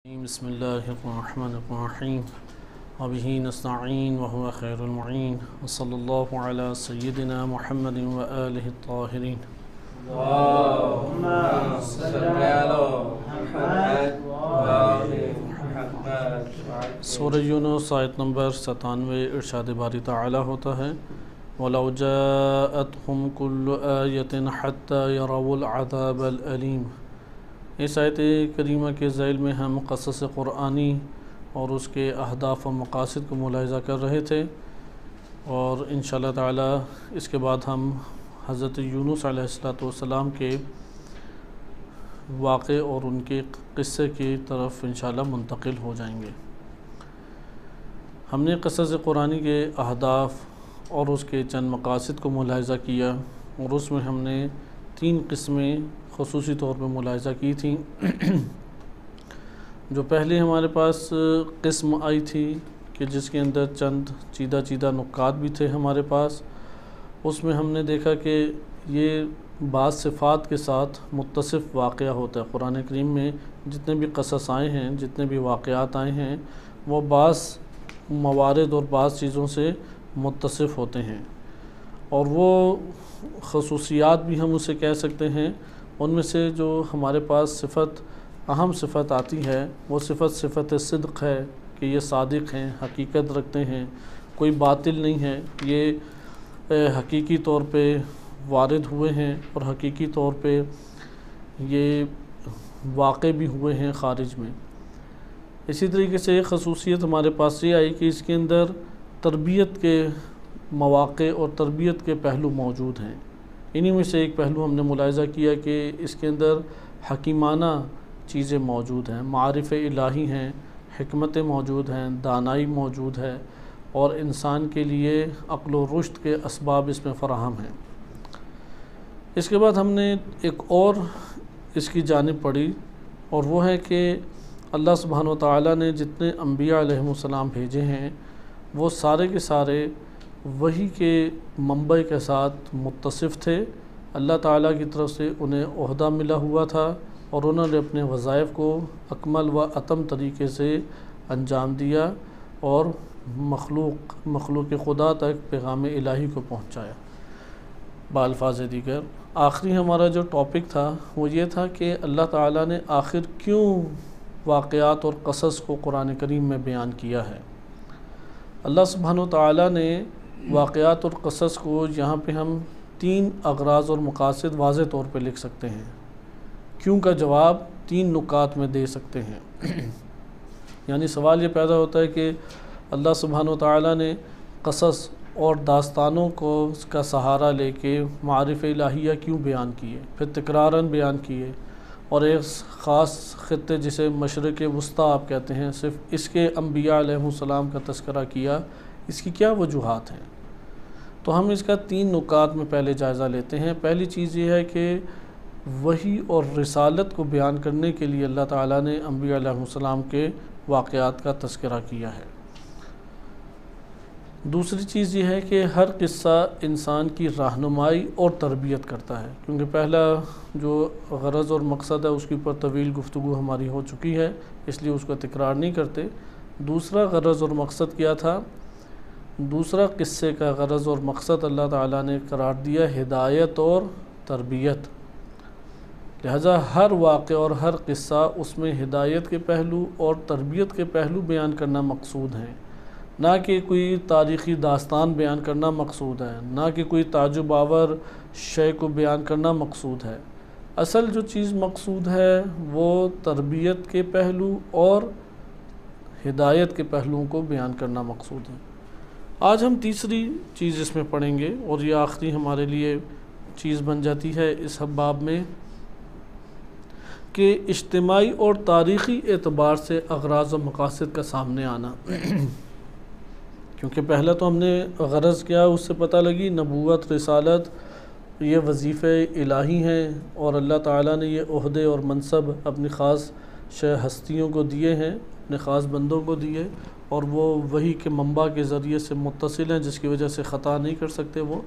بسم اللہ الرحمن الرحیم وبہ نستعین وهو خیر المعین وصلی اللہ علی سیدنا محمد وآلہ الطاہرین اللہم صل علی محمد وآل محمد۔ سورہ یونس آیت نمبر 97 ارشاد باری تعالی ہوتا ہے وَلَوْ جَاءَتْهُمْ كُلُّ آیَةٍ حَتَّى يَرَوُا الْعَذَابَ الْأَلِيمَ۔ اس آیت کریمہ کے ذیل میں ہم قصص قرآنی اور اس کے اہداف و مقاصد کو ملاحظہ کر رہے تھے، اور انشاءاللہ تعالی اس کے بعد ہم حضرت یونس علیہ السلام کے واقعے اور ان کے قصے کی طرف انشاءاللہ منتقل ہو جائیں گے۔ ہم نے قصص قرآنی کے اہداف اور اس کے چند مقاصد کو ملاحظہ کیا، اور اس میں ہم نے 3 قسمیں خصوصی طور پہ ملاحظہ کی تھیں۔ جو پہلے ہمارے پاس قسم آئی تھی کہ جس کے اندر چند چیدہ نکات بھی تھے ہمارے پاس، اس میں ہم نے دیکھا کہ یہ بعض صفات کے ساتھ متصف واقعہ ہوتا ہے۔ قرآن کریم میں جتنے بھی قصص آئے ہیں، جتنے بھی واقعات آئے ہیں، وہ بعض موارد اور بعض چیزوں سے متصف ہوتے ہیں، اور وہ خصوصیات بھی ہم اسے کہہ سکتے ہیں۔ ان میں سے جو ہمارے پاس اہم صفت آتی ہے، وہ صفت صدق ہے کہ یہ صادق ہیں، حقیقت رکھتے ہیں، کوئی باطل نہیں ہے، یہ حقیقی طور پہ وارد ہوئے ہیں اور حقیقی طور پہ یہ واقع بھی ہوئے ہیں خارج میں۔ اسی طریقے سے ایک خصوصیت ہمارے پاس یہ آئی کہ اس کے اندر تربیت کے مواقع اور تربیت کے پہلو موجود ہیں۔ انہی میں سے ایک پہلو ہم نے ملاحظہ کیا کہ اس کے اندر حکیمانہ چیزیں موجود ہیں، معارف الہی ہیں، حکمتیں موجود ہیں، دانائی موجود ہے، اور انسان کے لیے عقل و رشد کے اسباب اس میں فراہم ہیں۔ اس کے بعد ہم نے ایک اور اس کی جانب پڑھی، اور وہ ہے کہ اللہ سبحانہ و تعالیٰ نے جتنے انبیاء علیہم السلام بھیجے ہیں، وہ سارے کے سارے وحی کے منبع کے ساتھ متصف تھے۔ اللہ تعالیٰ کی طرف سے انہیں عہدہ ملا ہوا تھا، اور انہوں نے اپنے وظائف کو اکمل و اتم طریقے سے انجام دیا اور مخلوق خدا تک پیغام الہی کو پہنچایا۔ بالفاظ دیگر آخری ہمارا جو ٹاپک تھا وہ یہ تھا کہ اللہ تعالیٰ نے آخر کیوں واقعات اور قصص کو قرآن کریم میں بیان کیا ہے۔ اللہ سبحانہ و تعالیٰ نے واقعات اور قصص کو یہاں پہ ہم 3 اغراض اور مقاصد واضح طور پہ لکھ سکتے ہیں۔ کیوں کا جواب 3 نکات میں دے سکتے ہیں۔ یعنی سوال یہ پیدا ہوتا ہے کہ اللہ سبحانہ و تعالیٰ نے قصص اور داستانوں کا سہارا لے کے معارف الہیہ کیوں بیان کیے، پھر تکراراً بیان کیے، اور ایک خاص خطے جسے مشرق وسطیٰ آپ کہتے ہیں، صرف اس کے انبیاء علیہ السلام کا تذکرہ کیا، اس کی کیا وجوہات ہیں۔ تو ہم اس کا 3 نکات میں پہلے جائزہ لیتے ہیں۔ پہلی چیز یہ ہے کہ وحی اور رسالت کو بیان کرنے کے لیے اللہ تعالیٰ نے انبیاء علیہ السلام کے واقعات کا تذکرہ کیا ہے۔ دوسری چیز یہ ہے کہ ہر قصہ انسان کی رہنمائی اور تربیت کرتا ہے، کیونکہ پہلا جو غرض اور مقصد ہے اس کے اوپر طویل گفتگو ہماری ہو چکی ہے، اس لیے اس کو تکرار نہیں کرتے۔ دوسرا غرض اور مقصد کیا تھا؟ دوسرا قصے کا غرض اور مقصد اللہ تعالیٰ نے قرار دیا ہدایت اور تربیت۔ لہذا ہر واقعہ اور ہر قصہ اس میں ہدایت کے پہلو اور تربیت کے پہلو بیان کرنا مقصود ہیں، نہ کہ کوئی تاریخی داستان بیان کرنا مقصود ہے، نہ کہ کوئی تعجب آور شے کو بیان کرنا مقصود ہے۔ اصل جو چیز مقصود ہے وہ تربیت کے پہلو اور ہدایت کے پہلوؤں کو بیان کرنا مقصود ہے۔ آج ہم تیسری چیز اس میں پڑھیں گے، اور یہ آخری ہمارے لیے چیز بن جاتی ہے اس باب میں، کہ اجتماعی اور تاریخی اعتبار سے اغراض و مقاصد کا سامنے آنا۔ کیونکہ پہلا تو ہم نے غرض کیا اس سے پتہ لگی، نبوت، رسالت یہ وظیفے الہی ہیں، اور اللہ تعالیٰ نے یہ عہدے اور منصب اپنی خاص ہستیوں کو دیے ہیں، اپنے خاص بندوں کو دیے، اور وہ وحی کے منبع کے ذریعے سے متصل ہیں، جس کی وجہ سے خطا نہیں کر سکتے وہ،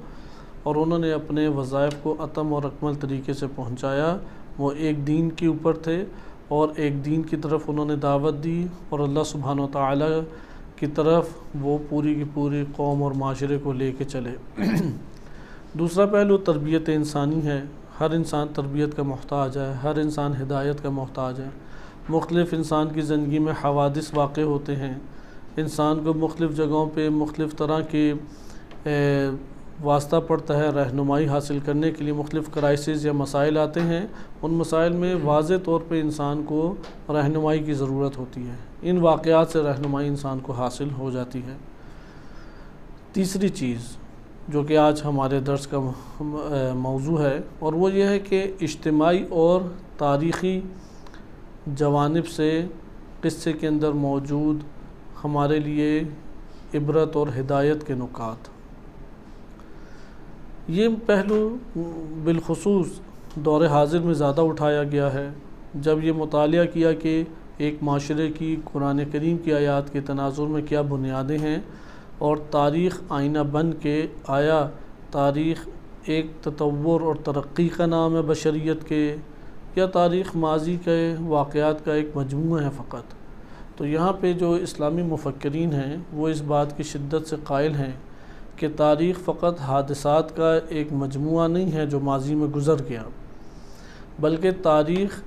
اور انہوں نے اپنے وظائف کو اتم اور اکمل طریقے سے پہنچایا۔ وہ ایک دین کے اوپر تھے، اور ایک دین کی طرف انہوں نے دعوت دی اور اللہ سبحانہ و تعالی کی طرف وہ پوری کی پوری قوم اور معاشرے کو لے کے چلے۔ دوسرا پہلو تربیت انسانی ہے۔ ہر انسان تربیت کا محتاج ہے، ہر انسان ہدایت کا محتاج ہے۔ مختلف انسان کی زندگی میں حوادث واقع ہوتے ہیں، انسان کو مختلف جگہوں پہ مختلف طرح کے واسطہ پڑتا ہے رہنمائی حاصل کرنے کے لیے۔ مختلف کرائسس یا مسائل آتے ہیں، ان مسائل میں واضح طور پہ انسان کو رہنمائی کی ضرورت ہوتی ہے۔ ان واقعات سے رہنمائی انسان کو حاصل ہو جاتی ہے۔ تیسری چیز جو کہ آج ہمارے درس کا موضوع ہے، اور وہ یہ ہے کہ اجتماعی اور تاریخی جوانب سے قصے کے اندر موجود ہمارے لیے عبرت اور ہدایت کے نکات۔ یہ پہلو بالخصوص دور حاضر میں زیادہ اٹھایا گیا ہے، جب یہ مطالعہ کیا کہ ایک معاشرے کی قرآن کریم کی آیات کے تناظر میں کیا بنیادیں ہیں، اور تاریخ آئینہ بن کے آیا تاریخ ایک تطور اور ترقی کا نام ہے بشریت کے، یا تاریخ ماضی کے واقعات کا ایک مجموعہ ہے فقط۔ تو یہاں پہ جو اسلامی مفکرین ہیں وہ اس بات کی شدت سے قائل ہیں کہ تاریخ فقط حادثات کا ایک مجموعہ نہیں ہے جو ماضی میں گزر گیا، بلکہ تاریخ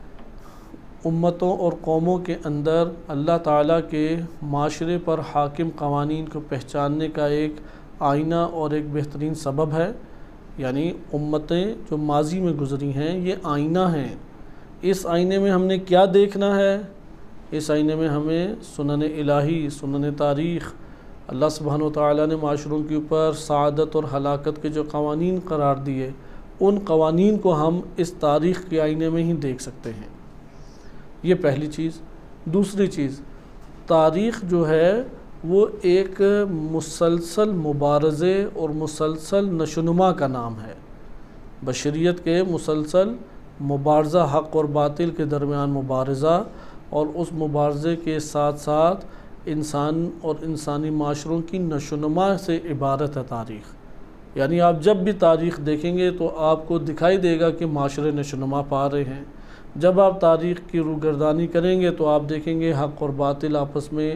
امتوں اور قوموں کے اندر اللہ تعالیٰ کے معاشرے پر حاکم قوانین کو پہچاننے کا ایک آئینہ اور ایک بہترین سبب ہے۔ یعنی امتیں جو ماضی میں گزری ہیں یہ آئینہ ہیں۔ اس آئینے میں ہم نے کیا دیکھنا ہے؟ اس آئینے میں ہمیں سنن الہی، سنن تاریخ، اللہ سبحانہ و تعالیٰ نے معاشروں کے اوپر سعادت اور ہلاکت کے جو قوانین قرار دیے، ان قوانین کو ہم اس تاریخ کے آئینے میں ہی دیکھ سکتے ہیں۔ یہ پہلی چیز۔ دوسری چیز، تاریخ جو ہے وہ ایک مسلسل مبارزے اور مسلسل نشوونما کا نام ہے۔ بشریت کے مسلسل مبارزہ، حق اور باطل کے درمیان مبارزہ، اور اس مبارزے کے ساتھ ساتھ انسان اور انسانی معاشروں کی نشوونما سے عبارت ہے تاریخ۔ یعنی آپ جب بھی تاریخ دیکھیں گے تو آپ کو دکھائی دے گا کہ معاشرے نشوونما پا رہے ہیں۔ جب آپ تاریخ کی روگردانی کریں گے تو آپ دیکھیں گے حق اور باطل آپس میں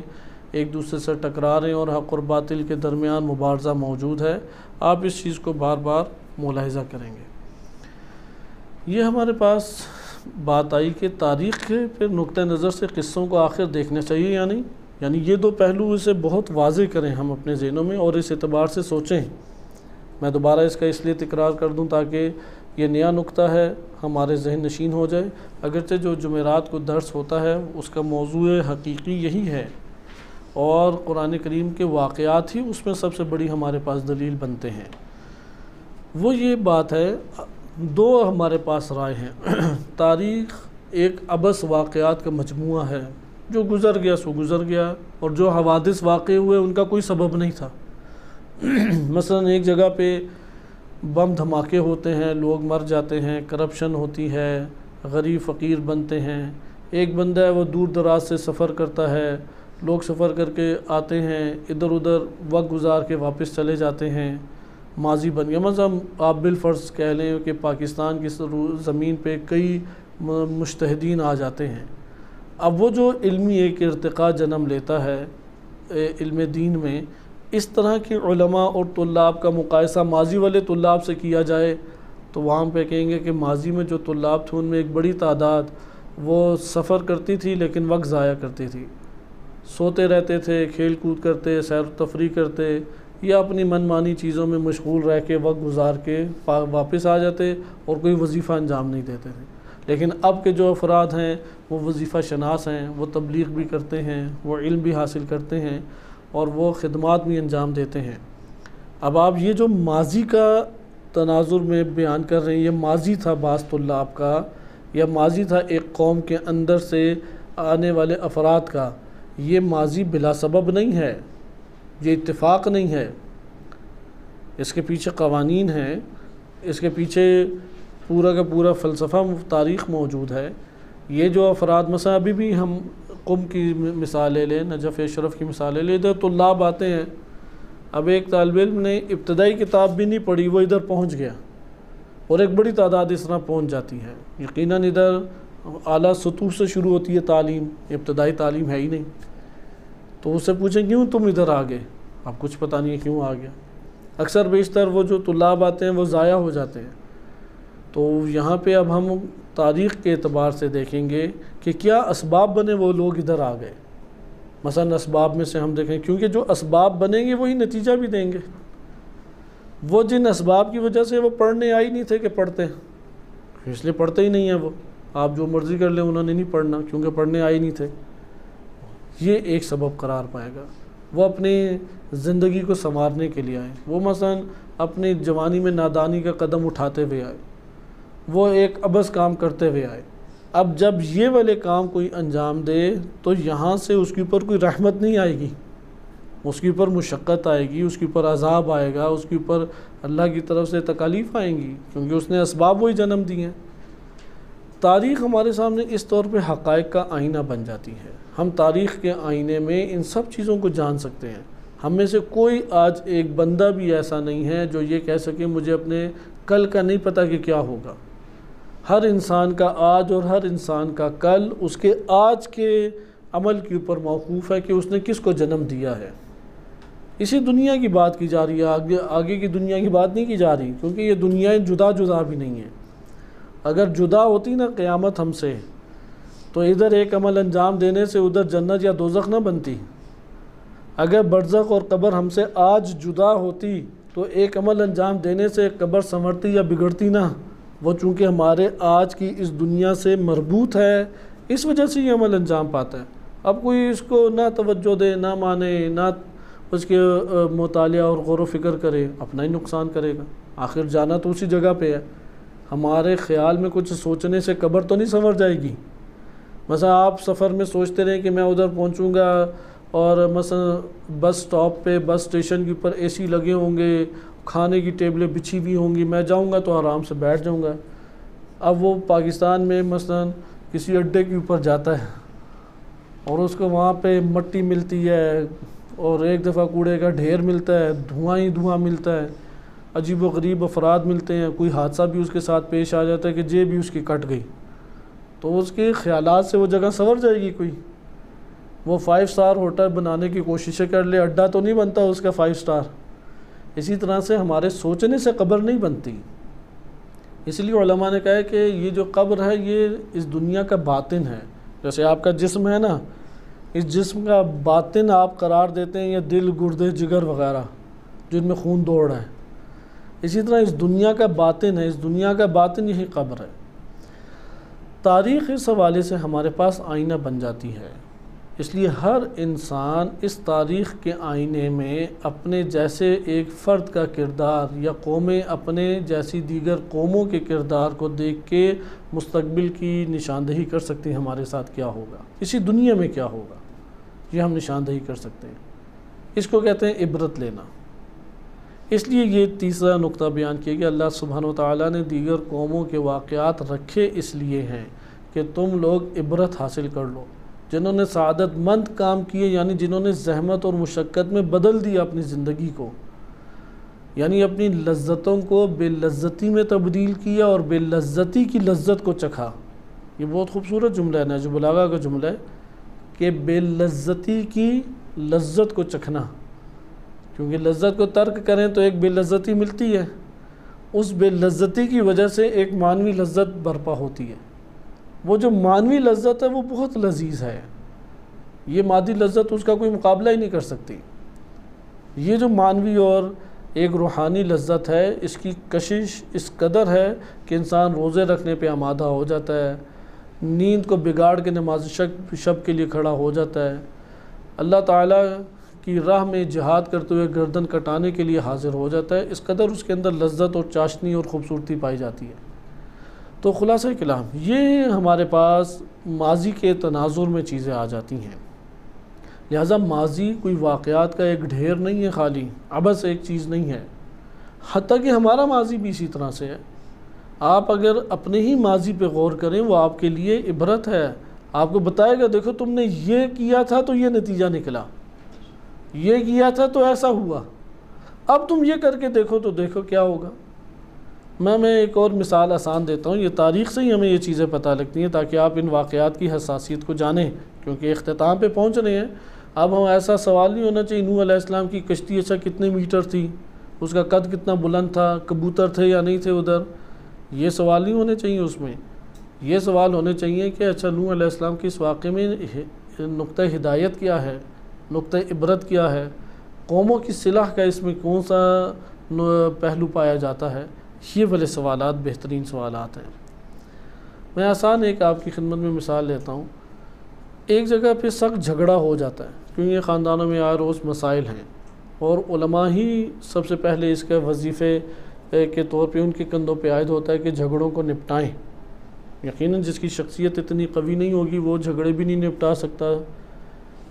ایک دوسرے سے ٹکرا رہے ہیں اور حق اور باطل کے درمیان مبارزہ موجود ہے۔ آپ اس چیز کو بار بار ملاحظہ کریں گے۔ یہ ہمارے پاس بات آئی کہ تاریخ کے پھر نقطہ نظر سے قصوں کو آخر دیکھنا چاہیے یا نہیں۔ یعنی یہ دو پہلو اسے بہت واضح کریں ہم اپنے ذہنوں میں اور اس اعتبار سے سوچیں۔ میں دوبارہ اس کا اس لیے تکرار کر دوں تاکہ یہ نیا نقطہ ہے ہمارے ذہن نشین ہو جائے۔ اگرچہ جو جمعرات کو درس ہوتا ہے اس کا موضوع حقیقی یہی ہے، اور قرآن کریم کے واقعات ہی اس میں سب سے بڑی ہمارے پاس دلیل بنتے ہیں۔ وہ یہ بات ہے، دو ہمارے پاس رائے ہیں۔ تاریخ ایک عبث واقعات کا مجموعہ ہے، جو گزر گیا سو گزر گیا، اور جو حوادث واقع ہوئے ان کا کوئی سبب نہیں تھا۔ مثلا ایک جگہ پہ بم دھماکے ہوتے ہیں، لوگ مر جاتے ہیں، کرپشن ہوتی ہے، غریب فقیر بنتے ہیں۔ ایک بندہ ہے وہ دور دراز سے سفر کرتا ہے، لوگ سفر کر کے آتے ہیں، ادھر ادھر وقت گزار کے واپس چلے جاتے ہیں، ماضی بن گیا۔ مثلا آپ بالفرض کہہ لیں کہ پاکستان کی زمین پہ کئی مجتہدین آ جاتے ہیں۔ اب وہ جو علمی ایک ارتقاء جنم لیتا ہے علم دین میں، اس طرح کے علماء اور طلاب کا مقایسہ ماضی والے طلاب سے کیا جائے تو وہاں پہ کہیں گے کہ ماضی میں جو طلاب تھے ان میں ایک بڑی تعداد وہ سفر کرتی تھی لیکن وقت ضائع کرتی تھی، سوتے رہتے تھے، کھیل کود کرتے، سیر و تفریح کرتے، یا اپنی من مانی چیزوں میں مشغول رہ کے وقت گزار کے واپس آ جاتے اور کوئی وظیفہ انجام نہیں دیتے تھے۔ لیکن اب کے جو افراد ہیں وہ وظیفہ شناس ہیں، وہ تبلیغ بھی کرتے ہیں، وہ علم بھی حاصل کرتے ہیں اور وہ خدمات بھی انجام دیتے ہیں۔ اب آپ یہ جو ماضی کا تناظر میں بیان کر رہے ہیں، یہ ماضی تھا بعض طلاب کا، یا ماضی تھا ایک قوم کے اندر سے آنے والے افراد کا، یہ ماضی بلا سبب نہیں ہے، یہ اتفاق نہیں ہے۔ اس کے پیچھے قوانین ہیں، اس کے پیچھے پورا کا پورا فلسفہ تاریخ موجود ہے۔ یہ جو افراد، مثلا ابھی بھی ہم قم کی مثال لے لیں، نجف اشرف کی مثال لے لیں، ادھر طلاب آتے ہیں۔ اب ایک طالب علم نے ابتدائی کتاب بھی نہیں پڑھی، وہ ادھر پہنچ گیا اور ایک بڑی تعداد اس طرح پہنچ جاتی ہے۔ یقیناً ادھر اعلیٰ سطوح سے شروع ہوتی ہے تعلیم، ابتدائی تعلیم ہے ہی نہیں، تو اس سے پوچھیں کیوں تم ادھر آ گئے؟ اب کچھ پتہ نہیں ہے کیوں آ گیا۔ اکثر بیشتر وہ جو طلاب آتے ہیں وہ ضائع ہو جاتے ہیں۔ تو یہاں پہ اب ہم تاریخ کے اعتبار سے دیکھیں گے کہ کیا اسباب بنے وہ لوگ ادھر آ گئے۔ مثلا اسباب میں سے ہم دیکھیں، کیونکہ جو اسباب بنیں گے وہی نتیجہ بھی دیں گے۔ وہ جن اسباب کی وجہ سے وہ پڑھنے آئی نہیں تھے کہ پڑھتے، اس لیے پڑھتے ہی نہیں ہیں وہ، آپ جو مرضی کر لیں انہوں نے نہیں پڑھنا کیونکہ پڑھنے آئے نہیں تھے، یہ ایک سبب قرار پائے گا۔ وہ اپنی زندگی کو سنوارنے کے لیے آئے، وہ مثلا اپنی جوانی میں نادانی کا قدم اٹھاتے ہوئے آئے، وہ ایک عبث کام کرتے ہوئے آئے۔ اب جب یہ والے کام کوئی انجام دے تو یہاں سے اس کے اوپر کوئی رحمت نہیں آئے گی، اس کے اوپر مشقت آئے گی، اس کے اوپر عذاب آئے گا، اس کے اوپر اللہ کی طرف سے تکالیف آئیں گی، کیونکہ اس نے اسباب وہی جنم دی ہیں۔ تاریخ ہمارے سامنے اس طور پہ حقائق کا آئینہ بن جاتی ہے۔ ہم تاریخ کے آئینے میں ان سب چیزوں کو جان سکتے ہیں۔ ہم میں سے کوئی آج ایک بندہ بھی ایسا نہیں ہے جو یہ کہہ سکے مجھے اپنے کل کا نہیں پتہ کہ کیا ہوگا۔ ہر انسان کا آج اور ہر انسان کا کل اس کے آج کے عمل کے اوپر موقوف ہے کہ اس نے کس کو جنم دیا ہے۔ اسی دنیا کی بات کی جا رہی ہے، آگے کی دنیا کی بات نہیں کی جا رہی، کیونکہ یہ دنیایں جدا جدا بھی نہیں ہیں۔ اگر جدا ہوتی نا قیامت ہم سے، تو ادھر ایک عمل انجام دینے سے ادھر جنت یا دوزخ نہ بنتی۔ اگر برزخ اور قبر ہم سے آج جدا ہوتی تو ایک عمل انجام دینے سے قبر سنورتی یا بگڑتی نہ، وہ چونکہ ہمارے آج کی اس دنیا سے مربوط ہے، اس وجہ سے یہ عمل انجام پاتا ہے۔ اب کوئی اس کو نہ توجہ دے، نہ مانے، نہ اس کے مطالعہ اور غور و فکر کرے، اپنا ہی نقصان کرے گا۔ آخر جانا تو اسی جگہ پہ ہے۔ ہمارے خیال میں کچھ سوچنے سے قبر تو نہیں سنور جائے گی۔ مثلا آپ سفر میں سوچتے رہیں کہ میں ادھر پہنچوں گا اور مثلا بس سٹاپ پہ، بس اسٹیشن کے اوپر اے سی لگے ہوں گے، کھانے کی ٹیبلیں بچھی ہوئی ہوں گی، میں جاؤں گا تو آرام سے بیٹھ جاؤں گا۔ اب وہ پاکستان میں مثلا کسی اڈے کے اوپر جاتا ہے اور اس کو وہاں پہ مٹی ملتی ہے اور ایک دفعہ کوڑے کا ڈھیر ملتا ہے، دھواں ہی دھواں ملتا ہے، عجیب و غریب افراد ملتے ہیں، کوئی حادثہ بھی اس کے ساتھ پیش آ جاتا ہے کہ جیب بھی اس کی کٹ گئی، تو اس کے خیالات سے وہ جگہ سنور جائے گی؟ کوئی وہ 5 سٹار ہوٹل بنانے کی کوششیں کر لے، اڈا تو نہیں بنتا اس کا 5 سٹار۔ اسی طرح سے ہمارے سوچنے سے قبر نہیں بنتی۔ اس لیے علماء نے کہا ہے کہ یہ جو قبر ہے یہ اس دنیا کا باطن ہے۔ جیسے آپ کا جسم ہے نا، اس جسم کا باطن آپ قرار دیتے ہیں، یہ دل، گردے، جگر وغیرہ جن میں خون دوڑ رہا ہے، اسی طرح اس دنیا کا باطن ہے، اس دنیا کا باطن یہی قبر ہے۔ تاریخ اس حوالے سے ہمارے پاس آئینہ بن جاتی ہے، اس لیے ہر انسان اس تاریخ کے آئینے میں اپنے جیسے ایک فرد کا کردار یا قومیں اپنے جیسی دیگر قوموں کے کردار کو دیکھ کے مستقبل کی نشاندہی کر سکتے ہیں ہمارے ساتھ کیا ہوگا، اسی دنیا میں کیا ہوگا، یہ ہم نشاندہی کر سکتے ہیں۔ اس کو کہتے ہیں عبرت لینا۔ اس لیے یہ تیسرا نقطہ بیان کیا کہ اللہ سبحانہ و تعالیٰ نے دیگر قوموں کے واقعات رکھے اس لیے ہیں کہ تم لوگ عبرت حاصل کر لو۔ جنہوں نے سعادت مند کام کیے، یعنی جنہوں نے زحمت اور مشقت میں بدل دیا اپنی زندگی کو، یعنی اپنی لذتوں کو بے لذتی میں تبدیل کیا اور بے لذتی کی لذت کو چکھا۔ یہ بہت خوبصورت جملہ ہے، نہج البلاغہ کا جملہ ہے کہ بے لذتی کی لذت کو چکھنا، کیونکہ لذت کو ترک کریں تو ایک بے لذتی ملتی ہے، اس بے لذتی کی وجہ سے ایک معنوی لذت برپا ہوتی ہے۔ وہ جو معنوی لذت ہے وہ بہت لذیذ ہے، یہ مادی لذت اس کا کوئی مقابلہ ہی نہیں کر سکتی۔ یہ جو معنوی اور ایک روحانی لذت ہے، اس کی کشش اس قدر ہے کہ انسان روزے رکھنے پہ آمادہ ہو جاتا ہے، نیند کو بگاڑ کے نماز شب کے لیے کھڑا ہو جاتا ہے، اللہ تعالیٰ کی راہ میں جہاد کرتے ہوئے گردن کٹانے کے لیے حاضر ہو جاتا ہے، اس قدر اس کے اندر لذت اور چاشنی اور خوبصورتی پائی جاتی ہے۔ تو خلاصہ کلام یہ ہمارے پاس ماضی کے تناظر میں چیزیں آ جاتی ہیں، لہٰذا ماضی کوئی واقعات کا ایک ڈھیر نہیں ہے، خالی عبث ایک چیز نہیں ہے، حتیٰ کہ ہمارا ماضی بھی اسی طرح سے ہے۔ آپ اگر اپنے ہی ماضی پہ غور کریں وہ آپ کے لیے عبرت ہے، آپ کو بتائے گا دیکھو تم نے یہ کیا تھا تو یہ نتیجہ نکلا، یہ کیا تھا تو ایسا ہوا، اب تم یہ کر کے دیکھو تو دیکھو کیا ہوگا۔ میں ایک اور مثال آسان دیتا ہوں، یہ تاریخ سے ہی ہمیں یہ چیزیں پتہ لگتی ہیں تاکہ آپ ان واقعات کی حساسیت کو جانیں، کیونکہ اختتام پہ پہنچ رہے ہیں۔ اب ہم ایسا سوال نہیں ہونا چاہیے نوح علیہ السلام کی کشتی اچھا کتنے میٹر تھی، اس کا قد کتنا بلند تھا، کبوتر تھے یا نہیں تھے ادھر، یہ سوال نہیں ہونے چاہیے اس میں۔ یہ سوال ہونے چاہیے کہ اچھا نوح علیہ السلام کی اس واقعے میں نقطہ ہدایت کیا ہے، نقطہ عبرت کیا ہے، قوموں کی صلاح کا اس میں کون سا پہلو پایا جاتا ہے، یہ والے سوالات بہترین سوالات ہیں۔ میں آسان ایک آپ کی خدمت میں مثال لیتا ہوں۔ ایک جگہ پہ سخت جھگڑا ہو جاتا ہے، کیونکہ خاندانوں میں آئے روز مسائل ہیں، اور علماء ہی سب سے پہلے اس کے وظیفے کے طور پہ ان کے کندھوں پہ عائد ہوتا ہے کہ جھگڑوں کو نپٹائیں۔ یقیناً جس کی شخصیت اتنی قوی نہیں ہوگی وہ جھگڑے بھی نہیں نپٹا سکتا۔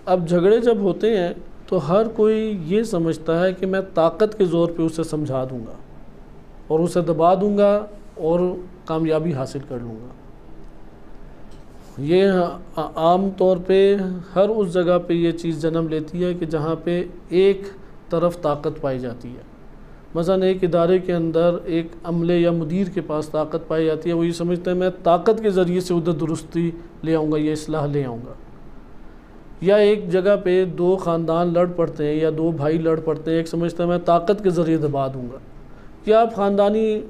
اب جھگڑے جب ہوتے ہیں تو ہر کوئی یہ سمجھتا ہے کہ میں طاقت کے زور پہ اسے سمجھا دوں گا اور اسے دبا دوں گا اور کامیابی حاصل کر لوں گا۔ یہ عام طور پہ ہر اس جگہ پہ یہ چیز جنم لیتی ہے کہ جہاں پہ ایک طرف طاقت پائی جاتی ہے۔ مثلا ایک ادارے کے اندر ایک عملے یا مدیر کے پاس طاقت پائی جاتی ہے، وہ یہ سمجھتا ہے میں طاقت کے ذریعے سے ادھر درستی لے آؤں گا یا اصلاح لے آؤں گا۔ یا ایک جگہ پہ دو خاندان لڑ پڑتے ہیں یا دو بھائی لڑ پڑتے ہیں، ایک سمجھتا ہے میں طاقت کے ذریعے دبا دوں گا۔ یا آپ خاندانی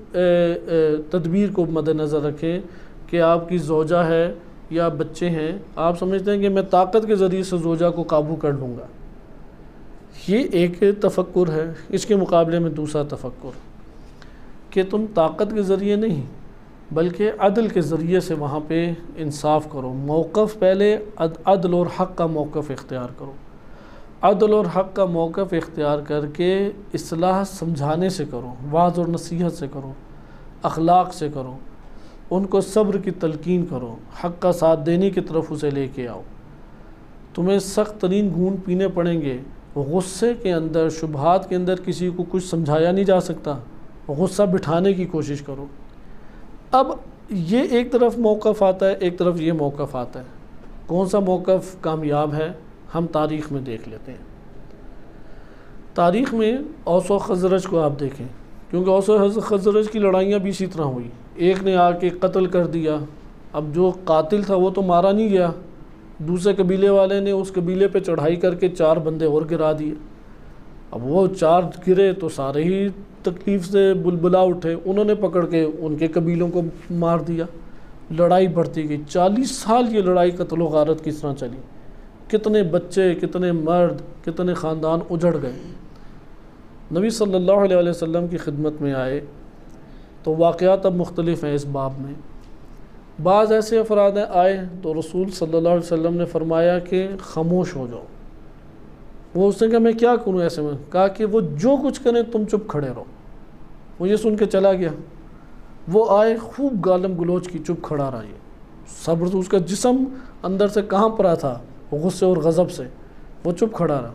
تدبیر کو مد نظر رکھیں کہ آپ کی زوجہ ہے یا بچے ہیں، آپ سمجھتے ہیں کہ میں طاقت کے ذریعے سے زوجہ کو قابو کر لوں گا۔ یہ ایک تفکر ہے۔ اس کے مقابلے میں دوسرا تفکر کہ تم طاقت کے ذریعے نہیں بلکہ عدل کے ذریعے سے وہاں پہ انصاف کرو، موقف پہلے عدل اور حق کا موقف اختیار کرو، عدل اور حق کا موقف اختیار کر کے اصلاح سمجھانے سے کرو، وعظ اور نصیحت سے کرو، اخلاق سے کرو، ان کو صبر کی تلقین کرو، حق کا ساتھ دینے کی طرف اسے لے کے آؤ۔ تمہیں سخت ترین گھونٹ پینے پڑیں گے، غصے کے اندر شبہات کے اندر کسی کو کچھ سمجھایا نہیں جا سکتا، غصہ بٹھانے کی کوشش کرو۔ اب یہ ایک طرف موقف آتا ہے، ایک طرف یہ موقف آتا ہے، کون سا موقف کامیاب ہے ہم تاریخ میں دیکھ لیتے ہیں۔ تاریخ میں اوس و خزرج کو آپ دیکھیں، کیونکہ اوس و خزرج کی لڑائیاں بھی اسی طرح ہوئی، ایک نے آ کے قتل کر دیا، اب جو قاتل تھا وہ تو مارا نہیں گیا، دوسرے قبیلے والے نے اس قبیلے پہ چڑھائی کر کے 4 بندے اور گرا دیے۔ اب وہ 4 گرے تو سارے ہی تکلیف سے بلبلا اٹھے، انہوں نے پکڑ کے ان کے قبیلوں کو مار دیا، لڑائی بڑھتی گئی۔ 40 سال یہ لڑائی قتل و غارت کس طرح چلی، کتنے بچے، کتنے مرد، کتنے خاندان اجڑ گئے۔ نبی صلی اللہ علیہ وسلم کی خدمت میں آئے تو واقعات اب مختلف ہیں اس باب میں۔ بعض ایسے افراد آئے تو رسول صلی اللہ علیہ وسلم نے فرمایا کہ خاموش ہو جاؤ۔ وہ اس نے کہا میں کیا کروں ایسے میں؟ کہا کہ وہ جو کچھ کریں تم چپ کھڑے رہو۔ وہ یہ سن کے چلا گیا۔ وہ آئے، خوب گالم گلوچ کی، چپ کھڑا رہا۔ یہ صبر تو اس کا جسم اندر سے کہاں پڑا تھا، غصے اور غضب سے، وہ چپ کھڑا رہا۔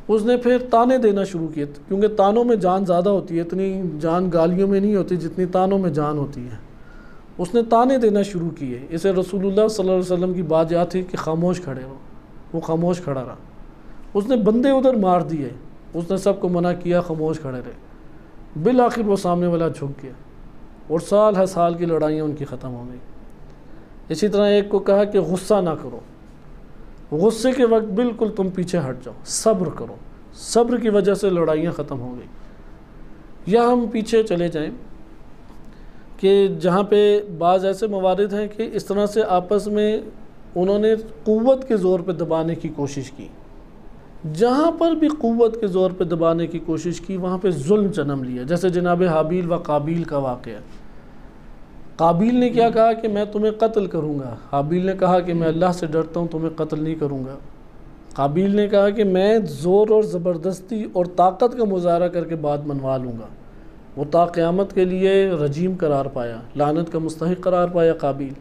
اس نے پھر تانے دینا شروع کیے، کیونکہ تانوں میں جان زیادہ ہوتی ہے، اتنی جان گالیوں میں نہیں ہوتی جتنی تانوں میں جان ہوتی ہے۔ اس نے تانے دینا شروع کیے۔ اسے رسول اللہ صلی اللہ علیہ وسلم کی بات یاد تھی کہ خاموش کھڑے رہو۔ وہ خاموش کھڑا رہا۔ اس نے بندے ادھر مار دیے، اس نے سب کو منع کیا خاموش کھڑے رہے۔ بالآخر وہ سامنے والا جھک گیا اور سال ہر سال کی لڑائیاں ان کی ختم ہو گئی۔ اسی طرح ایک کو کہا کہ غصہ نہ کرو، غصے کے وقت بالکل تم پیچھے ہٹ جاؤ، صبر کرو، صبر کی وجہ سے لڑائیاں ختم ہو گئی۔ یا ہم پیچھے چلے جائیں کہ جہاں پہ بعض ایسے موارد ہیں کہ اس طرح سے آپس میں انہوں نے قوت کے زور پہ دبانے کی کوشش کی۔ جہاں پر بھی قوت کے زور پہ دبانے کی کوشش کی وہاں پہ ظلم جنم لیا، جیسے جناب حابیل و قابیل کا واقعہ۔ قابیل نے کیا کہا کہ میں تمہیں قتل کروں گا، حابیل نے کہا کہ میں اللہ سے ڈرتا ہوں، تمہیں قتل نہیں کروں گا۔ قابیل نے کہا کہ میں زور اور زبردستی اور طاقت کا مظاہرہ کر کے بات منوا لوں گا۔ وہ تا قیامت کے لیے رجیم قرار پایا، لعنت کا مستحق قرار پایا قابیل،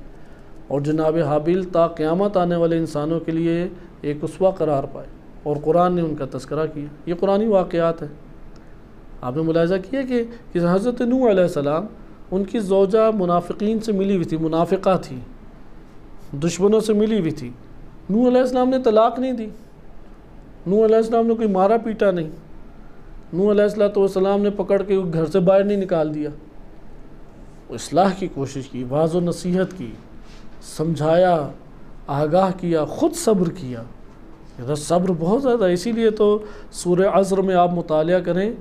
اور جناب حابیل تا قیامت آنے والے انسانوں کے لیے ایک اسوہ قرار پائے، اور قرآن نے ان کا تذکرہ کیا۔ یہ قرآنی واقعات ہیں۔ آپ نے ملاحظہ کیا کہ حضرت نوح علیہ السلام ان کی زوجہ منافقین سے ملی ہوئی تھی، منافقہ تھی، دشمنوں سے ملی ہوئی تھی۔ نوح علیہ السلام نے طلاق نہیں دی، نوح علیہ السلام نے کوئی مارا پیٹا نہیں، نوح علیہ السلام نے پکڑ کے گھر سے باہر نہیں نکال دیا، اصلاح کی کوشش کی، واعظ و نصیحت کی، سمجھایا، آگاہ کیا، خود صبر کیا۔ صبر بہت زیادہ، اسی لیے تو سورہ عصر میں آپ مطالعہ کریں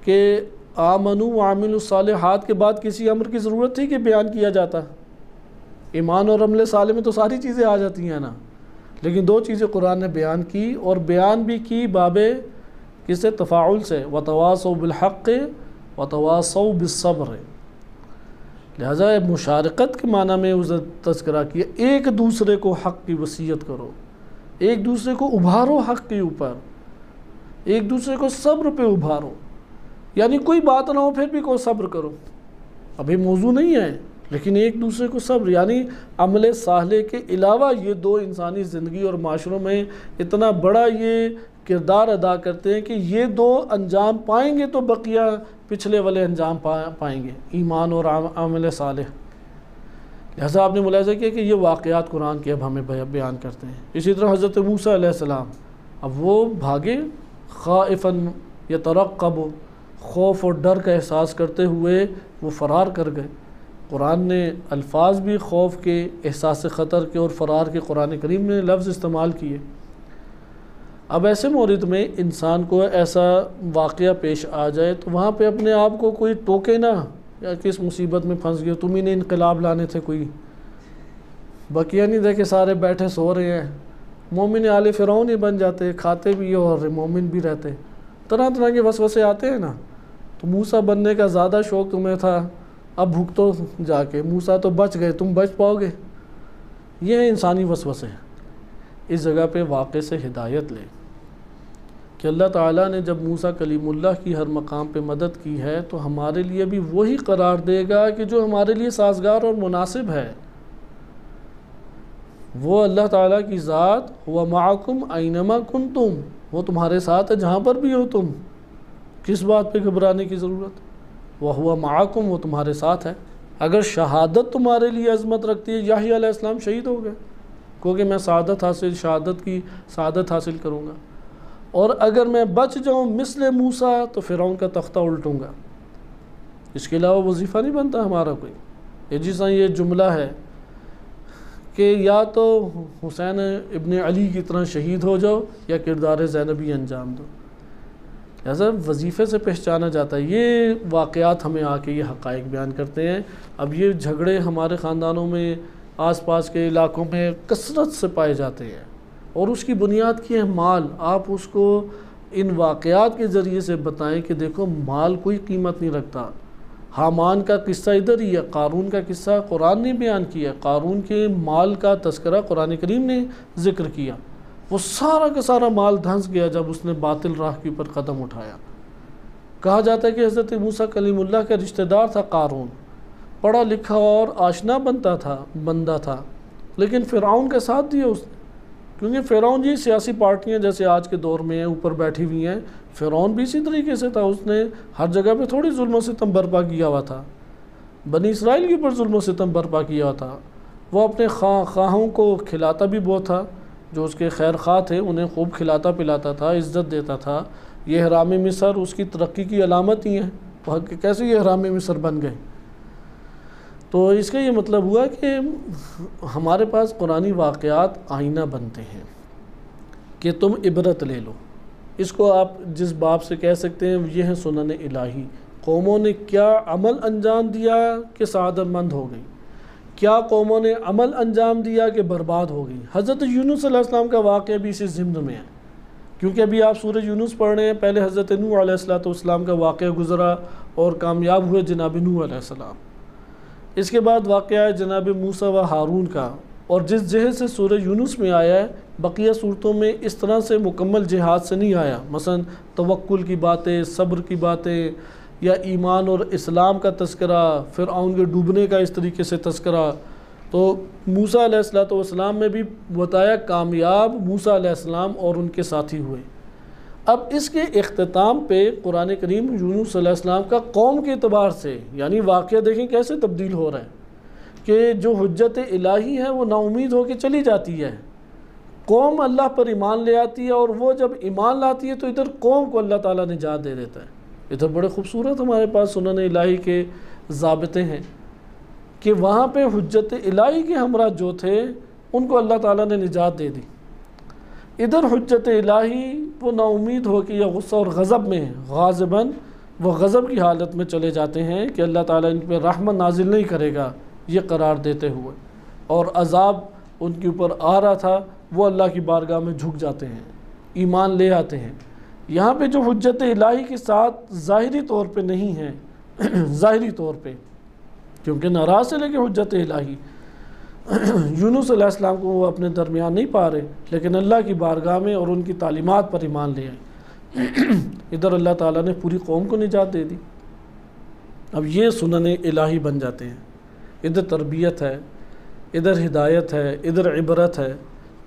کہ آمنوا وعملوا الصالحات کے بعد کسی امر کی ضرورت تھی کہ بیان کیا جاتا؟ ایمان اور عمل صالح میں تو ساری چیزیں آ جاتی ہیں نا، لیکن دو چیزیں قرآن نے بیان کی، اور بیان بھی کی باب کسے؟ تفاعل سے، وتواصوا بالحق وتواصوا بالصبر۔ لہذا مشارکت کے معنی میں اس نے تذکرہ کیا، ایک دوسرے کو حق کی وصیت کرو، ایک دوسرے کو ابھارو حق کے اوپر، ایک دوسرے کو صبر پہ ابھارو، یعنی کوئی بات نہ ہو پھر بھی کو صبر کرو، ابھی موضوع نہیں ہے لیکن ایک دوسرے کو صبر، یعنی عمل صالح کے علاوہ یہ دو انسانی زندگی اور معاشروں میں اتنا بڑا یہ کردار ادا کرتے ہیں کہ یہ دو انجام پائیں گے تو بقیہ پچھلے والے انجام پائیں گے، ایمان اور عمل صالح۔ لہذا آپ نے ملاحظہ کیا کہ یہ واقعات قرآن کے اب ہمیں بیان کرتے ہیں۔ اسی طرح حضرت موسیٰ علیہ السلام، اب وہ بھاگے خائفاً یترقب، خوف اور ڈر کا احساس کرتے ہوئے وہ فرار کر گئے۔ قرآن نے الفاظ بھی خوف کے، احساس خطر کے اور فرار کے قرآن کریم نے لفظ استعمال کیے۔ اب ایسے مورد میں انسان کو ایسا واقعہ پیش آ جائے تو وہاں پہ اپنے آپ کو کوئی ٹوکے نہ، یا کس مصیبت میں پھنس گئے، تم ہی نے انقلاب لانے تھے، کوئی بقیہ نہیں دیکھے سارے بیٹھے سو رہے ہیں، مومن آل فرعون ہی بن جاتے، کھاتے بھی اور مومن بھی رہتے، طرح طرح کے وسوسے آتے ہیں نا۔ تو موسیٰ بننے کا زیادہ شوق تمہیں تھا، اب بھگتو جا کے، موسیٰ تو بچ گئے، تم بچ پاؤ گے؟ یہ ہے انسانی وسوسے۔ اس جگہ پہ واقع سے ہدایت لے کہ اللہ تعالیٰ نے جب موسیٰ کلیم اللہ کی ہر مقام پہ مدد کی ہے تو ہمارے لیے بھی وہی قرار دے گا کہ جو ہمارے لیے سازگار اور مناسب ہے۔ وہ اللہ تعالیٰ کی ذات، هو معکم اینما کنتم، وہ تمہارے ساتھ ہے جہاں پر بھی ہو تم، کس بات پہ گھبرانے کی ضرورت؟ وَهُوَ مَعَكُمْ، وہ تمہارے ساتھ ہے۔ اگر شہادت تمہارے لیے عظمت رکھتی ہے، یحییٰ علیہ السلام شہید ہو گئے کیونکہ میں شہادت کی سعادت حاصل کروں گا، اور اگر میں بچ جاؤں مثل موسیٰ تو فرعون کا تختہ الٹوں گا۔ اس کے علاوہ وظیفہ نہیں بنتا ہمارا کوئی۔ یہ جیسا یہ جملہ ہے کہ یا تو حسین ابن علی کی طرح شہید ہو جاؤ یا کردار زینبی انجام دو۔ لہذا وظیفے سے پہچانا جاتا ہے۔ یہ واقعات ہمیں آ کے یہ حقائق بیان کرتے ہیں۔ اب یہ جھگڑے ہمارے خاندانوں میں، آس پاس کے علاقوں میں کثرت سے پائے جاتے ہیں، اور اس کی بنیاد کی ہے مال۔ آپ اس کو ان واقعات کے ذریعے سے بتائیں کہ دیکھو مال کوئی قیمت نہیں رکھتا۔ حامان کا قصہ ادھر ہی ہے، قارون کا قصہ قرآن نے بیان کیا، قارون کے مال کا تذکرہ قرآن کریم نے ذکر کیا۔ وہ سارا کا سارا مال دھنس گیا جب اس نے باطل راہ کے اوپر قدم اٹھایا۔ کہا جاتا ہے کہ حضرت موسیٰ کلیم اللہ کا رشتہ دار تھا قارون، پڑھا لکھا اور آشنا بندہ تھا، لیکن فرعون کا ساتھ دیا اس نے، کیونکہ فرعون جی سیاسی پارٹیاں جیسے آج کے دور میں ہیں اوپر بیٹھی ہوئی ہیں، فرعون بھی اسی طریقے سے تھا۔ اس نے ہر جگہ پہ تھوڑی ظلم و ستم برپا کیا ہوا تھا، بنی اسرائیل کے اوپر ظلم و ستم برپا کیا ہوا تھا۔ وہ اپنے خواہوں کو کھلاتا بھی بہت تھا، جو اس کے خیر خواہ تھے انہیں خوب کھلاتا پلاتا تھا، عزت دیتا تھا۔ یہ احرام مصر اس کی ترقی کی علامت ہی ہے، کیسے یہ احرام مصر بن گئے؟ تو اس کا یہ مطلب ہوا کہ ہمارے پاس قرآنی واقعات آئینہ بنتے ہیں کہ تم عبرت لے لو۔ اس کو آپ جس باب سے کہہ سکتے ہیں یہ ہے سنن الہی۔ قوموں نے کیا عمل انجام دیا کہ سعادت مند ہو گئی، کیا قوموں نے عمل انجام دیا کہ برباد ہو گئی۔ حضرت یونس علیہ السلام کا واقعہ بھی اسی ضمن میں ہے، کیونکہ ابھی آپ سورہ یونس پڑھ رہے ہیں، پہلے حضرت نوح علیہ السلام کا واقعہ گزرا اور کامیاب ہوئے جناب نوح علیہ السلام۔ اس کے بعد واقعہ ہے جناب موسیٰ و ہارون کا، اور جس جہد سے سورہ یونس میں آیا ہے بقیہ صورتوں میں اس طرح سے مکمل جہاد سے نہیں آیا۔ مثلا توکل کی باتیں، صبر کی باتیں، یا ایمان اور اسلام کا تذکرہ، فرعون کے ڈوبنے کا اس طریقے سے تذکرہ۔ تو موسیٰ علیہ السلام میں بھی بتایا کامیاب موسیٰ علیہ السلام اور ان کے ساتھی ہوئے۔ اب اس کے اختتام پہ قرآن کریم یونس علیہ السلام کا قوم کے اعتبار سے، یعنی واقعہ دیکھیں کیسے تبدیل ہو رہا ہے کہ جو حجت الہی ہے وہ نا امید ہو کے چلی جاتی ہے، قوم اللہ پر ایمان لے آتی ہے، اور وہ جب ایمان لاتی ہے تو ادھر قوم کو اللہ تعالیٰ نجات دے دیتا ہے۔ ادھر بڑے خوبصورت ہمارے پاس سنن الہی کے ضابطے ہیں کہ وہاں پہ حجت الہی کے ہمراہ جو تھے ان کو اللہ تعالیٰ نے نجات دے دی۔ ادھر حجت الہی وہ نا امید ہو کہ یا غصہ اور غضب میں غاضباً وہ غضب کی حالت میں چلے جاتے ہیں کہ اللہ تعالیٰ ان پہ رحمت نازل نہیں کرے گا یہ قرار دیتے ہوئے، اور عذاب ان کے اوپر آ رہا تھا، وہ اللہ کی بارگاہ میں جھک جاتے ہیں، ایمان لے آتے ہیں۔ یہاں پہ جو حجت الہی کے ساتھ ظاہری طور پہ نہیں ہے ظاہری طور پہ، کیونکہ ناراض سے لے کے حجت الہی یونس علیہ السلام کو وہ اپنے درمیان نہیں پا رہے، لیکن اللہ کی بارگاہ میں اور ان کی تعلیمات پر ایمان لے آئے۔ ادھر اللہ تعالیٰ نے پوری قوم کو نجات دے دی۔ اب یہ سنن الہی بن جاتے ہیں، ادھر تربیت ہے، ادھر ہدایت ہے، ادھر عبرت ہے۔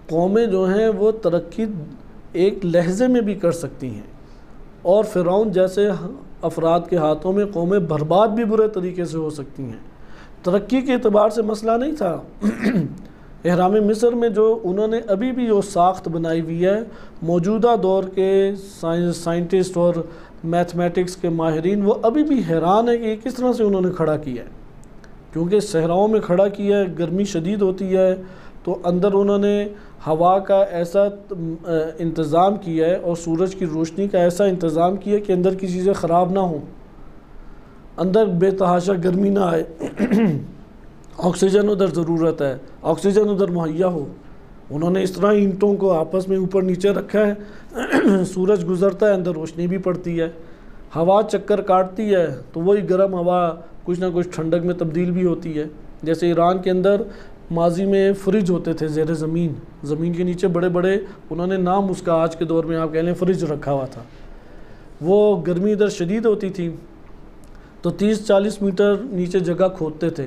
قومیں جو ہیں وہ ترقی ایک لحظے میں بھی کر سکتی ہیں، اور فرعون جیسے افراد کے ہاتھوں میں قومیں برباد بھی برے طریقے سے ہو سکتی ہیں۔ ترقی کے اعتبار سے مسئلہ نہیں تھا۔ احرام مصر میں جو انہوں نے ابھی بھی وہ ساخت بنائی ہوئی ہے، موجودہ دور کے سائنٹسٹ اور میتھمیٹکس کے ماہرین وہ ابھی بھی حیران ہے کہ یہ کس طرح سے انہوں نے کھڑا کیا ہے، کیونکہ صحراؤں میں کھڑا کیا ہے، گرمی شدید ہوتی ہے، تو اندر انہوں نے ہوا کا ایسا انتظام کیا ہے اور سورج کی روشنی کا ایسا انتظام کیا ہے کہ اندر کی چیزیں خراب نہ ہوں، اندر بے تحاشا گرمی نہ آئے، آکسیجن ادھر ضرورت ہے، آکسیجن ادھر مہیا ہو۔ انہوں نے اس طرح اینٹوں کو آپس میں اوپر نیچے رکھا ہے، سورج گزرتا ہے، اندر روشنی بھی پڑتی ہے، ہوا چکر کاٹتی ہے تو وہی گرم ہوا کچھ نہ کچھ ٹھنڈک میں تبدیل بھی ہوتی ہے۔ جیسے ایران کے اندر ماضی میں فریج ہوتے تھے زیر زمین، زمین کے نیچے بڑے بڑے، انہوں نے نام اس کا آج کے دور میں آپ کہہ لیں فریج رکھا ہوا تھا۔ وہ گرمی ادھر شدید ہوتی تھی تو 30-40 میٹر نیچے جگہ کھودتے تھے،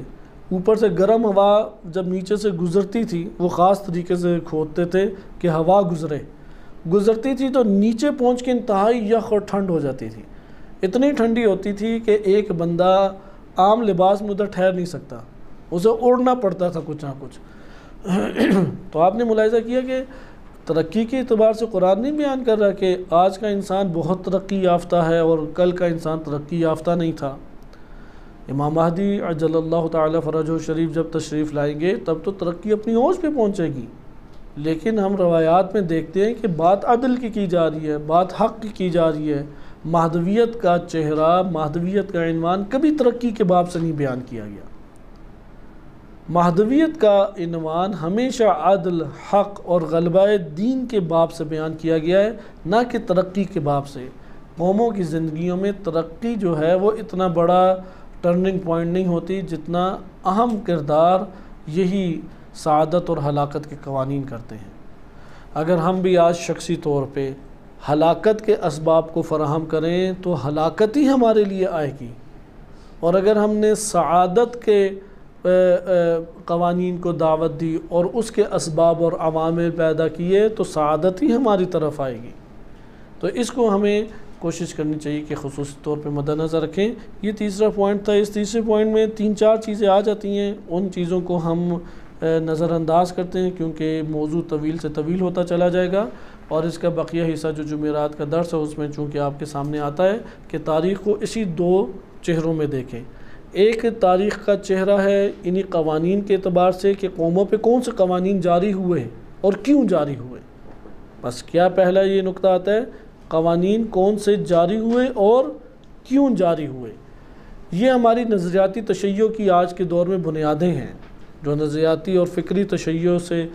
اوپر سے گرم ہوا جب نیچے سے گزرتی تھی وہ خاص طریقے سے کھودتے تھے کہ ہوا گزرتی تھی تو نیچے پہنچ کے انتہائی یخ اور ٹھنڈ ہو جاتی تھی، اتنی ٹھنڈی ہوتی تھی کہ ایک بندہ عام لباس میں ادھر ٹھہر نہیں سکتا، اسے اڑنا پڑتا تھا کچھ نہ کچھ۔ تو آپ نے ملاحظہ کیا کہ ترقی کے اعتبار سے قرآن نہیں بیان کر رہا کہ آج کا انسان بہت ترقی یافتہ ہے اور کل کا انسان ترقی یافتہ نہیں تھا۔ امام مہدی عجل اللہ تعالی فرجہ شریف جب تشریف لائیں گے تب تو ترقی اپنی اوج پہ پہنچے گی، لیکن ہم روایات میں دیکھتے ہیں کہ بات عدل کی جا رہی ہے، بات حق کی جا رہی ہے۔ مہدویت کا چہرہ، مہدویت کا عنوان کبھی ترقی کے باب سے نہیں بیان کیا گیا۔ مہدویت کا عنوان ہمیشہ عدل، حق اور غلبہ دین کے باب سے بیان کیا گیا ہے، نہ کہ ترقی کے باب سے۔ قوموں کی زندگیوں میں ترقی جو ہے وہ اتنا بڑا ٹرننگ پوائنٹ نہیں ہوتی جتنا اہم کردار یہی سعادت اور ہلاکت کے قوانین کرتے ہیں۔ اگر ہم بھی آج شخصی طور پہ ہلاکت کے اسباب کو فراہم کریں تو ہلاکت ہی ہمارے لیے آئے گی، اور اگر ہم نے سعادت کے قوانین کو دعوت دی اور اس کے اسباب اور عوامل پیدا کیے تو سعادت ہی ہماری طرف آئے گی۔ تو اس کو ہمیں کوشش کرنی چاہیے کہ خصوصی طور پہ مد نظر رکھیں۔ یہ تیسرا پوائنٹ تھا۔ اس تیسرے پوائنٹ میں 3-4 چیزیں آ جاتی ہیں، ان چیزوں کو ہم نظر انداز کرتے ہیں کیونکہ موضوع طویل سے طویل ہوتا چلا جائے گا، اور اس کا بقیہ حصہ جو جمعرات کا درس ہے اس میں چونکہ آپ کے سامنے آتا ہے کہ تاریخ کو اسی 2 چہروں میں دیکھیں۔ ایک تاریخ کا چہرہ ہے انہی قوانین کے اعتبار سے کہ قوموں پہ کون سے قوانین جاری ہوئے اور کیوں جاری ہوئے۔ بس کیا پہلا یہ نقطہ آتا ہے، قوانین کون سے جاری ہوئے اور کیوں جاری ہوئے۔ یہ ہماری نظریاتی تشیع کی آج کے دور میں بنیادیں ہیں۔ جو نظریاتی اور فکری تشیع سے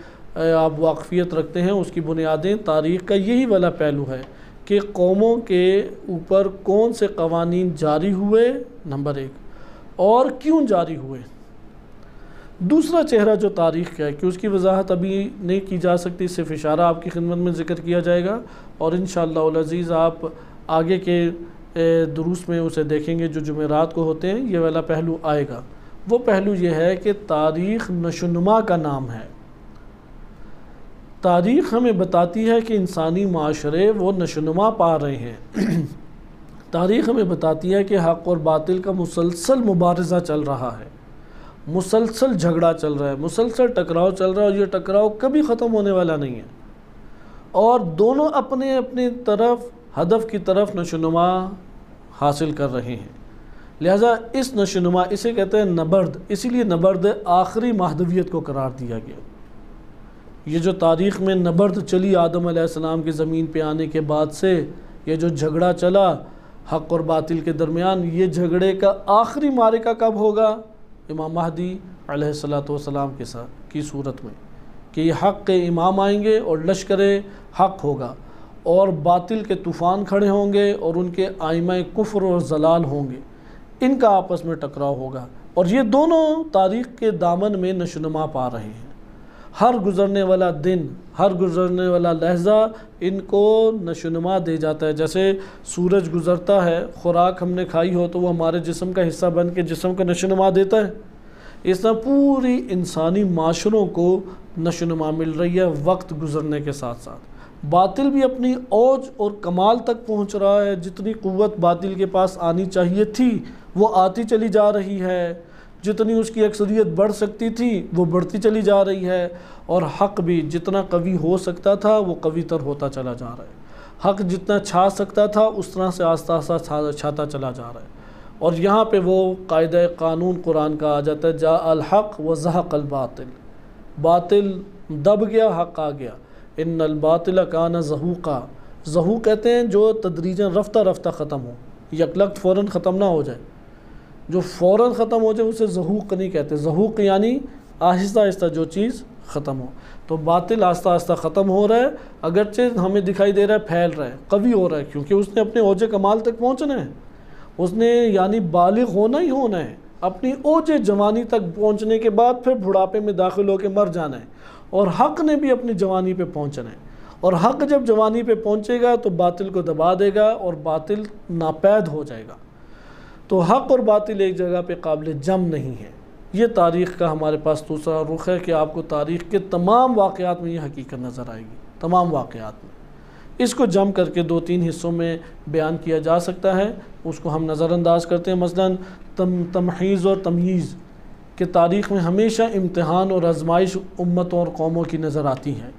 آپ واقفیت رکھتے ہیں اس کی بنیادیں تاریخ کا یہی والا پہلو ہے کہ قوموں کے اوپر کون سے قوانین جاری ہوئے، نمبر 1، اور کیوں جاری ہوئے۔ دوسرا چہرہ جو تاریخ کا ہے کہ اس کی وضاحت ابھی نہیں کی جا سکتی، صرف اشارہ آپ کی خدمت میں ذکر کیا جائے گا، اور انشاءاللہ العزیز آپ آگے کے دروس میں اسے دیکھیں گے جو جمعرات کو ہوتے ہیں، یہ والا پہلو آئے گا۔ وہ پہلو یہ ہے کہ تاریخ نشوونما کا نام ہے۔ تاریخ ہمیں بتاتی ہے کہ انسانی معاشرے وہ نشوونما پا رہے ہیں۔ تاریخ ہمیں بتاتی ہے کہ حق اور باطل کا مسلسل مبارزہ چل رہا ہے، مسلسل جھگڑا چل رہا ہے، مسلسل ٹکراؤ چل رہا ہے، اور یہ ٹکراؤ کبھی ختم ہونے والا نہیں ہے، اور دونوں اپنے اپنے طرف ہدف کی طرف نشوونما حاصل کر رہے ہیں۔ لہٰذا اس نشوونما اسے کہتے ہیں نبرد، اسی لیے نبرد آخری مہدویت کو قرار دیا گیا۔ یہ جو تاریخ میں نبرد چلی آدم علیہ السلام کے زمین پہ آنے کے بعد سے، یہ جو جھگڑا چلا حق اور باطل کے درمیان، یہ جھگڑے کا آخری معرکہ کب ہوگا؟ امام مہدی علیہ السلام کے ساتھ کی صورت میں، کہ یہ حق کے امام آئیں گے اور لشکر حق ہوگا، اور باطل کے طوفان کھڑے ہوں گے اور ان کے آئمہ کفر اور ضلال ہوں گے، ان کا آپس میں ٹکراؤ ہوگا، اور یہ دونوں تاریخ کے دامن میں نشوونما پا رہے ہیں۔ ہر گزرنے والا دن، ہر گزرنے والا لحظہ ان کو نشوونما دے جاتا ہے۔ جیسے سورج گزرتا ہے، خوراک ہم نے کھائی ہو تو وہ ہمارے جسم کا حصہ بن کے جسم کو نشوونما دیتا ہے، اس طرح پوری انسانی معاشروں کو نشوونما مل رہی ہے وقت گزرنے کے ساتھ ساتھ۔ باطل بھی اپنی اوج اور کمال تک پہنچ رہا ہے، جتنی قوت باطل کے پاس آنی چاہیے تھی وہ آتی چلی جا رہی ہے، جتنی اس کی اکثریت بڑھ سکتی تھی وہ بڑھتی چلی جا رہی ہے، اور حق بھی جتنا قوی ہو سکتا تھا وہ قوی تر ہوتا چلا جا رہا ہے، حق جتنا چھا سکتا تھا اس طرح سے آہستہ آہستہ چھاتا چلا جا رہا ہے۔ اور یہاں پہ وہ قاعدہ قانون قرآن کا آ جاتا ہے، جاء الحق وزہق الباطل، باطل دب گیا حق آ گیا، ان الباطل کان زہوقا، زہوق کہتے ہیں جو تدریجاً رفتہ رفتہ ختم ہو، یکلخت فوراً ختم نہ ہو جائے، جو فوراً ختم ہو جائے اسے زہوق نہیں کہتے، زہوق یعنی آہستہ آہستہ جو چیز ختم ہو۔ تو باطل آہستہ آہستہ ختم ہو رہا ہے، اگرچہ ہمیں دکھائی دے رہا ہے پھیل رہا ہے، قوی ہو رہا ہے، کیونکہ اس نے اپنے اوج کمال تک پہنچنا ہے، اس نے یعنی بالغ ہونا ہی ہونا ہے، اپنی اوج جوانی تک پہنچنے کے بعد پھر بڑھاپے میں داخل ہو کے مر جانا ہے، اور حق نے بھی اپنی جوانی پہ پہنچنا ہے، اور حق جب جوانی پہ پہنچے گا تو باطل کو دبا دے گا اور باطل ناپید ہو جائے گا۔ تو حق اور باطل ایک جگہ پہ قابل جم نہیں ہے۔ یہ تاریخ کا ہمارے پاس دوسرا رخ ہے کہ آپ کو تاریخ کے تمام واقعات میں یہ حقیقت نظر آئے گی، تمام واقعات میں۔ اس کو جم کر کے 2-3 حصوں میں بیان کیا جا سکتا ہے، اس کو ہم نظر انداز کرتے ہیں۔ مثلا تمحیز اور تمییز کہ تاریخ میں ہمیشہ امتحان اور آزمائش امتوں اور قوموں کی نظر آتی ہیں،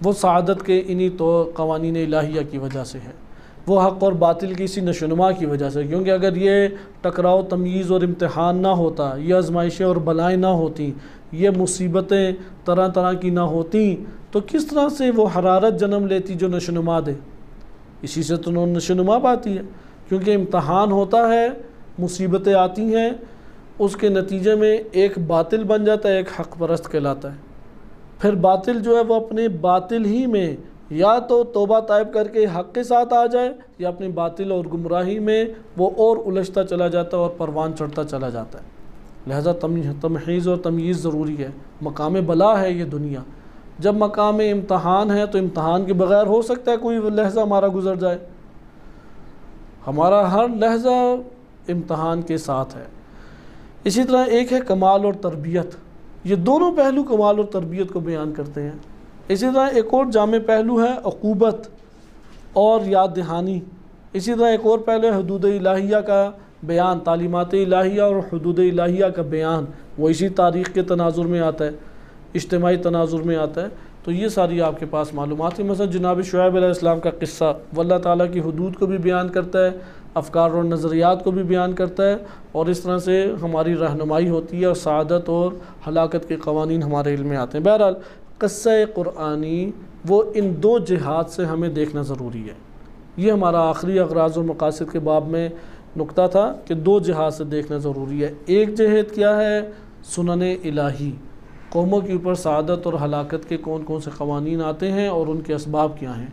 وہ سعادت کے انہی تو قوانین الہیہ کی وجہ سے ہے، وہ حق اور باطل کی اسی نشوونما کی وجہ سے، کیونکہ اگر یہ ٹکراؤ تمییز اور امتحان نہ ہوتا، یہ آزمائشیں اور بلائیں نہ ہوتیں، یہ مصیبتیں طرح طرح کی نہ ہوتیں، تو کس طرح سے وہ حرارت جنم لیتی جو نشوونما دے؟ اسی سے تو نشوونما پاتی ہے، کیونکہ امتحان ہوتا ہے، مصیبتیں آتی ہیں، اس کے نتیجے میں ایک باطل بن جاتا ہے، ایک حق پرست کہلاتا ہے۔ پھر باطل جو ہے وہ اپنے باطل ہی میں یا تو توبہ طائب کر کے حق کے ساتھ آ جائے، یا اپنی باطل اور گمراہی میں وہ اور الجھتا چلا جاتا ہے اور پروان چڑھتا چلا جاتا ہے۔ لہذا تمحیز اور تمییز ضروری ہے۔ مقام بلا ہے یہ دنیا، جب مقام امتحان ہے تو امتحان کے بغیر ہو سکتا ہے کوئی لحظہ ہمارا گزر جائے، ہمارا ہر لحظہ امتحان کے ساتھ ہے۔ اسی طرح ایک ہے کمال اور تربیت، یہ دونوں پہلو کمال اور تربیت کو بیان کرتے ہیں۔ اسی طرح ایک اور جامع پہلو ہے عقوبت اور یاد دہانی۔ اسی طرح ایک اور پہلو ہے حدود الہیہ کا بیان، تعلیمات الہیہ اور حدود الہیہ کا بیان، وہ اسی تاریخ کے تناظر میں آتا ہے، اجتماعی تناظر میں آتا ہے۔ تو یہ ساری آپ کے پاس معلومات ہیں۔ مثلا جناب شعیب علیہ السلام کا قصہ وہ اللہ تعالیٰ کی حدود کو بھی بیان کرتا ہے، افکار اور نظریات کو بھی بیان کرتا ہے، اور اس طرح سے ہماری رہنمائی ہوتی ہے اور سعادت اور ہلاکت کے قوانین ہمارے علم میں آتے ہیں۔ بہرحال قصہ قرآنی وہ ان دو جہات سے ہمیں دیکھنا ضروری ہے۔ یہ ہمارا آخری اغراض اور مقاصد کے باب میں نقطہ تھا کہ دو جہات سے دیکھنا ضروری ہے۔ ایک جہت کیا ہے؟ سنن الہی، قوموں کے اوپر سعادت اور ہلاکت کے کون کون سے قوانین آتے ہیں اور ان کے اسباب کیا ہیں۔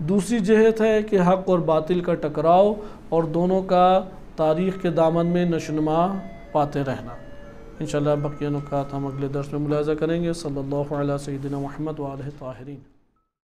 دوسری جہت ہے کہ حق اور باطل کا ٹکراؤ اور دونوں کا تاریخ کے دامن میں نشوونما پاتے رہنا۔ انشاءاللہ بقیہ نکات ہم اگلے درس میں ملاحظہ کریں گے۔ صلی اللہ علیہ سیدنا محمد وآلہ الطاہرین۔